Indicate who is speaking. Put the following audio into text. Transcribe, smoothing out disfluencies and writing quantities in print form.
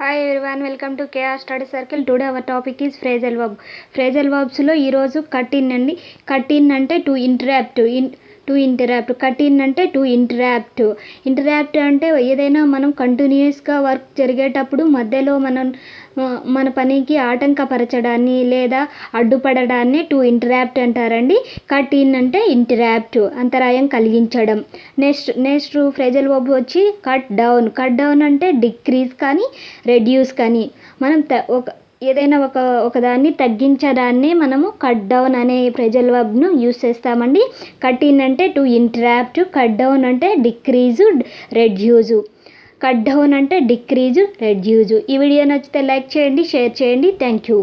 Speaker 1: Hi everyone, welcome to KR Study Circle. Today our topic is phrasal verb. Phrasal verbs లో ఈరోజు cut in అండి. Cut in అంటే to interrupt, cut in అంటే to interrupt అంటే ఏదైనా మనం కంటిన్యూస్గా వర్క్ జరిగేటప్పుడు మధ్యలో మన పనికి ఆటంకపరచడాన్ని లేదా అడ్డుపడడాన్ని టు ఇంటరాప్ట్ అంటారండి. కట్ ఇన్ అంటే ఇంటరాప్ట్, అంతరాయం కలిగించడం. నెక్స్ట్ ఫ్రేజల్ వర్బ్ వచ్చి కట్ డౌన్ అంటే డిక్రీజ్ కానీ రెడ్యూస్ కానీ మనం ఏదైనా ఒకదాన్ని తగ్గించడాన్ని మనము కట్ డౌన్ అనే ఫ్రేజల్ వర్బ్ను యూస్ చేస్తామండి. కట్ ఇన్ అంటే టు ఇంటరాప్ట్, కట్ డౌన్ అంటే డిక్రీజు, రెడ్యూజు. కట్ డౌన్ అంటే డిక్రీజు, రెడ్యూజు. ఈ వీడియో నచ్చితే లైక్ చేయండి, షేర్ చేయండి. Thank you.